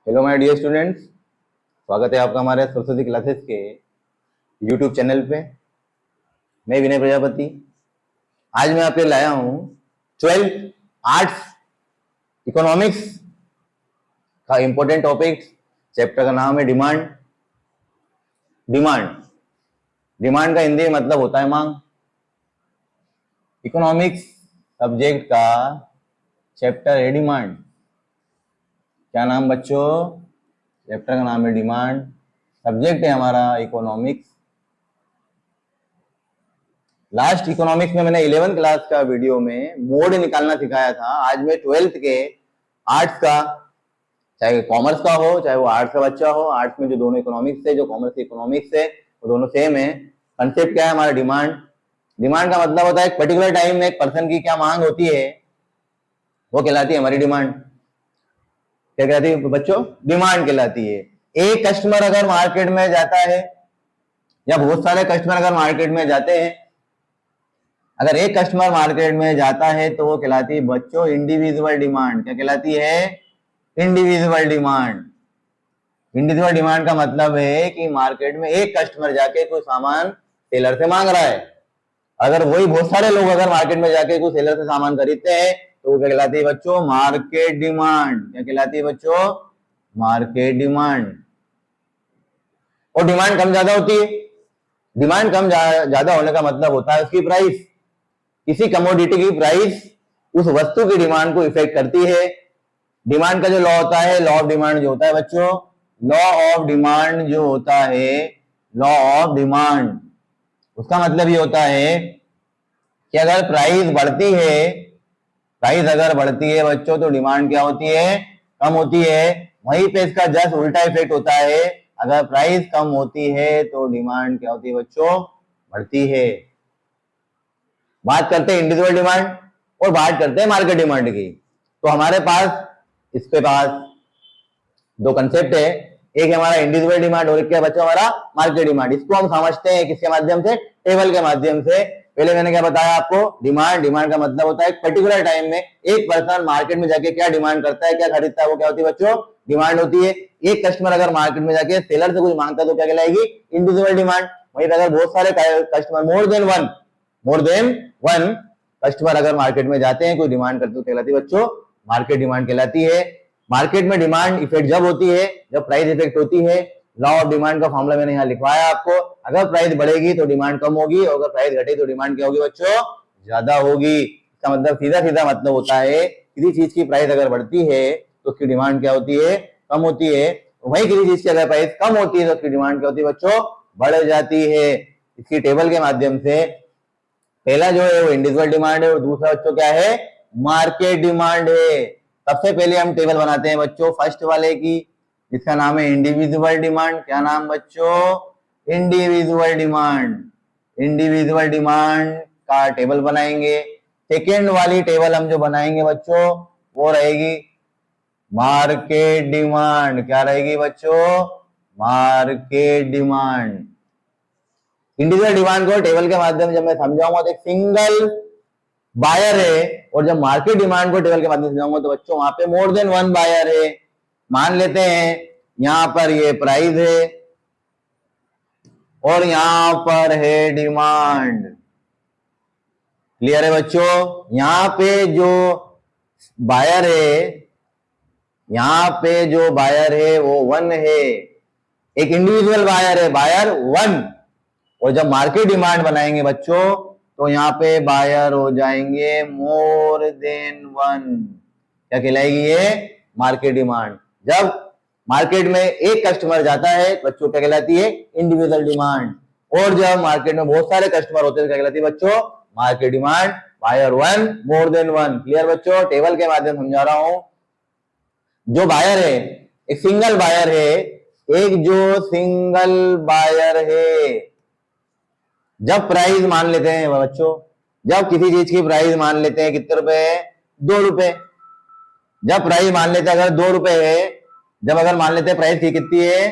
Hello my dear students, स्वागत है आपका हमारे सरस्वती क्लासेस के यूट्यूब चैनल पे। मैं विनय प्रजापति। आज मैं आपके लाया हूँ 12th आर्ट्स इकोनॉमिक्स का इंपॉर्टेंट टॉपिक। चैप्टर का नाम है डिमांड। डिमांड डिमांड का हिंदी में मतलब होता है मांग। इकोनॉमिक्स सब्जेक्ट का चैप्टर है डिमांड। क्या नाम बच्चों? चैप्टर का नाम है डिमांड। सब्जेक्ट है हमारा इकोनॉमिक्स। लास्ट इकोनॉमिक्स में मैंने 11th क्लास का वीडियो में मोड निकालना सिखाया था। आज मैं 12th के आर्ट्स का, चाहे कॉमर्स का हो चाहे वो आर्ट्स का बच्चा हो, आर्ट्स में जो दोनों इकोनॉमिक्स है, जो कॉमर्स इकोनॉमिक्स है, वो दोनों सेम है। कंसेप्ट क्या है हमारा? डिमांड। डिमांड का मतलब होता है एक पर्टिकुलर टाइम में एक पर्सन की क्या मांग होती है, वो कहलाती है हमारी डिमांड। क्या कहलाती है बच्चों? डिमांड कहलाती है। एक कस्टमर अगर मार्केट में जाता है या बहुत सारे कस्टमर अगर मार्केट में जाते हैं, अगर एक कस्टमर मार्केट में जाता है तो वो कहलाती है बच्चों इंडिविजुअल डिमांड। क्या कहलाती है? Individual demand. इंडिविजुअल डिमांड का मतलब है कि मार्केट में एक कस्टमर जाके कोई सामान सेलर से मांग रहा है। अगर वही बहुत सारे लोग अगर मार्केट में जाके कोई सेलर से सामान खरीदते हैं तो वो क्या कहलाती है बच्चों? Market demand. क्या कहलाती है बच्चों? Market demand. और डिमांड कम ज्यादा होती है। डिमांड कम ज्यादा होने का मतलब होता है उसकी प्राइस। किसी कमोडिटी की प्राइस उस वस्तु की डिमांड को इफेक्ट करती है। डिमांड का जो लॉ होता है, लॉ ऑफ डिमांड जो होता है बच्चों, लॉ ऑफ डिमांड जो होता है, लॉ ऑफ डिमांड, उसका मतलब ये होता है कि अगर प्राइस बढ़ती है, प्राइस अगर बढ़ती है बच्चों, तो डिमांड क्या होती है? कम होती है। वहीं पे इसका जस्ट उल्टा इफेक्ट होता है। अगर प्राइस कम होती है तो डिमांड क्या होती है बच्चों? बढ़ती है। बात करते हैं इंडिविजुअल डिमांड और बात करते हैं मार्केट डिमांड की। तो हमारे पास इसके पास दो कंसेप्ट है। एक है हमारा इंडिविजुअल डिमांड और एक क्या बच्चा? हमारा मार्केट डिमांड। इसको हम समझते हैं किसके माध्यम से? टेबल के माध्यम से। पहले मैंने क्या बताया आपको? डिमांड। डिमांड का मतलब होता है एक पर्टिकुलर टाइम में एक पर्सन मार्केट में जाके क्या डिमांड करता है, क्या खरीदता है, वो क्या होती है बच्चों? डिमांड होती है। एक कस्टमर अगर मार्केट में जाके सेलर से कुछ मांगता है तो क्या कहलाएगी? Individual demand. वहीं पर अगर बहुत सारे customer, more than one customer अगर मार्केट में जाते हैं, कोई डिमांड करते, तो कहलाती है बच्चों मार्केट डिमांड कहलाती है। मार्केट में डिमांड इफेक्ट जब होती है जब प्राइस इफेक्ट होती है। लॉ ऑफ डिमांड का फॉर्मूला मैंने यहाँ लिखवाया आपको। अगर प्राइस बढ़ेगी तो डिमांड कम होगी और अगर प्राइस घटेगी तो डिमांड क्या होगी बच्चों? ज्यादा होगी। इसका मतलब सीधा सीधा मतलब होता है किसी चीज की प्राइस अगर बढ़ती है तो उसकी डिमांड क्या होती है? कम होती है। वही किसी चीज की अगर प्राइस कम होती है तो उसकी डिमांड क्या होती है बच्चों? बढ़ जाती है। इसकी टेबल के माध्यम से पहला जो है वो इंडिविजुअल डिमांड है और दूसरा बच्चों क्या है? मार्केट डिमांड है। सबसे पहले हम टेबल बनाते हैं बच्चों फर्स्ट वाले की, जिसका नाम है इंडिविजुअल डिमांड। क्या नाम बच्चों? Individual demand. इंडिविजुअल डिमांड का टेबल बनाएंगे। सेकेंड वाली टेबल हम जो बनाएंगे बच्चों वो रहेगी मार्केट डिमांड। क्या रहेगी बच्चों? Market demand. इंडिविजुअल डिमांड को टेबल के माध्यम से जब मैं समझाऊंगा तो एक सिंगल बायर है, और जब मार्केट डिमांड को टेबल के माध्यम से समझाऊंगा तो बच्चों वहां पे मोर देन वन बायर है। मान लेते हैं यहां पर ये प्राइस है और यहां पर है डिमांड। क्लियर है बच्चों? यहां पे जो बायर है, यहां पे जो बायर है वो वन है, एक इंडिविजुअल बायर है, बायर वन। और जब मार्केट डिमांड बनाएंगे बच्चों तो यहाँ पे बायर हो जाएंगे मोर देन वन। क्या कहलाएगी ये? Market demand. जब मार्केट में एक कस्टमर जाता है बच्चों क्या कहलाती है? Individual demand. और जब मार्केट में बहुत सारे कस्टमर होते हैं क्या कहलाती है बच्चों? Market demand. Buyer one, more than one. Clear बच्चों? टेबल के माध्यम समझा रहा हूं। जो बायर है, एक सिंगल बायर है, एक जो सिंगल बायर है, जब प्राइस मान लेते हैं बच्चों, जब किसी चीज की प्राइस मान लेते हैं कितने रुपए है? 2 रुपए। जब प्राइस मान लेते हैं अगर 2 रुपए है, जब अगर मान लेते हैं प्राइस की कितनी है?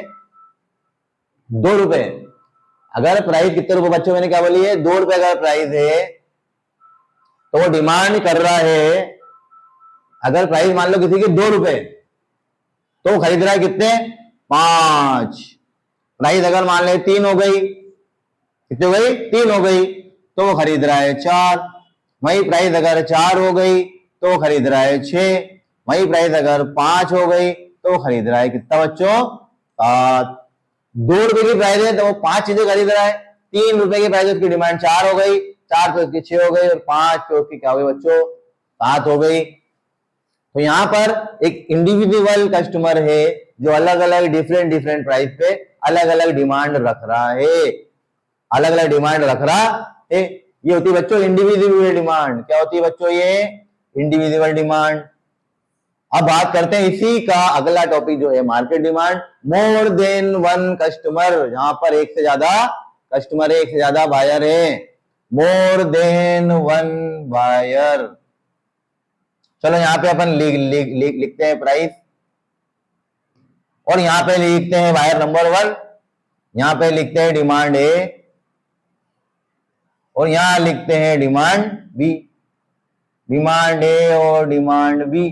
2 रुपए। अगर प्राइस कितने रुपए बच्चों, मैंने क्या बोली है? 2 रुपए अगर प्राइस है तो वो डिमांड कर रहा है, अगर प्राइस मान लो किसी की 2 रुपए, तो वो खरीद रहा है कितने, 5। प्राइस अगर मान ले 3 हो गई, कितनी हो गई, 3 हो गई, तो वो खरीद रहा है 4। वही प्राइस अगर 4 हो गई तो वो खरीद रहा है 6। वही प्राइस अगर 5 हो गई तो वो खरीद रहा है कितना बच्चों, 7। 2 रुपए की प्राइस है तो वो 5 चीजें खरीद रहा है। 3 रुपए की प्राइस उसकी डिमांड 4 हो गई, 4 पे उसकी 6 हो गई, और 5 पे उसकी क्या हो गई बच्चों, 7 हो गई। तो यहाँ पर एक इंडिविजुअल कस्टमर है जो अलग अलग डिफरेंट डिफरेंट प्राइस पे अलग अलग डिमांड रख रहा है, अलग अलग डिमांड रख रहा है। ये होती है बच्चों इंडिविजुअल डिमांड। क्या होती है बच्चों, ये इंडिविजुअल डिमांड। अब बात करते हैं इसी का अगला टॉपिक जो है मार्केट डिमांड। मोर देन वन कस्टमर, जहां पर एक से ज्यादा कस्टमर है, एक से ज्यादा बायर है। More than one buyer. चलो यहाँ पे अपन लिखते हैं प्राइस, और यहाँ पे लिखते हैं बायर नंबर 1, यहाँ पे लिखते हैं डिमांड ए, और यहां लिखते हैं डिमांड बी। डिमांड ए और डिमांड बी।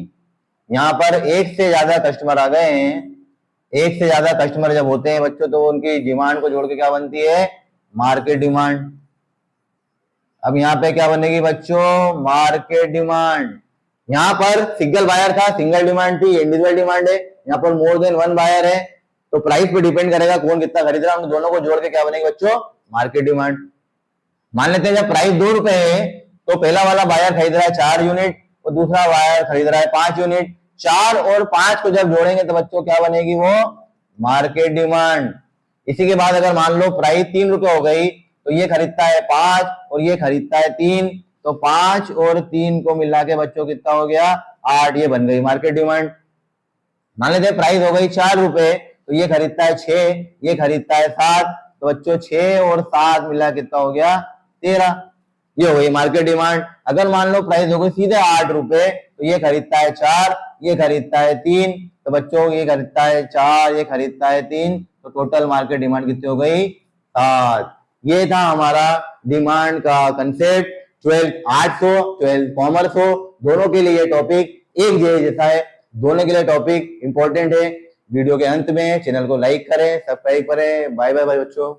यहां पर एक से ज्यादा कस्टमर आ गए हैं। एक से ज्यादा कस्टमर जब होते हैं बच्चों तो उनकी डिमांड को जोड़ के क्या बनती है, मार्केट डिमांड। अब यहाँ पे क्या बनेगी बच्चों, मार्केट डिमांड। यहाँ पर सिंगल बायर था, सिंगल डिमांड थी, इंडिविजुअल डिमांड है। यहाँ पर मोर देन वन बायर है, तो प्राइस पे डिपेंड करेगा कौन कितना खरीद रहा है, उन दोनों को जोड़ के क्या बनेगी बच्चों, मार्केट डिमांड। मान लेते हैं जब प्राइस 2 रुपए है तो पहला वाला बायर खरीद रहा है 4 यूनिट और दूसरा बायर खरीद रहा है 5 यूनिट। 4 और 5 को जब जोड़ेंगे तो बच्चों क्या बनेगी, वो मार्केट डिमांड। इसी के बाद अगर मान लो प्राइस 3 रुपए हो गई तो ये खरीदता है 5 और ये खरीदता है 3, तो 5 और 3 को मिला के बच्चों कितना हो गया, 8। ये बन गई मार्केट डिमांड। मान लेते हैं प्राइस हो गई 4 रुपए तो ये खरीदता है 6, ये खरीदता है 7, तो बच्चों 6 और 7 मिला कितना हो गया, 13। ये हो गई मार्केट डिमांड। अगर मान लो प्राइस हो गई सीधे 8 रुपए तो ये खरीदता है 4, ये खरीदता है 3, तो बच्चों ये खरीदता है 4, ये खरीदता है 3, तो टोटल मार्केट डिमांड कितनी हो गई, 7। ये था हमारा डिमांड का कंसेप्ट। 12th आर्ट्स हो 12th कॉमर्स हो, दोनों के लिए टॉपिक एक जैसा है, दोनों के लिए टॉपिक इंपॉर्टेंट है। वीडियो के अंत में चैनल को लाइक करें, सब्सक्राइब करें। बाय बाय बाय बच्चों।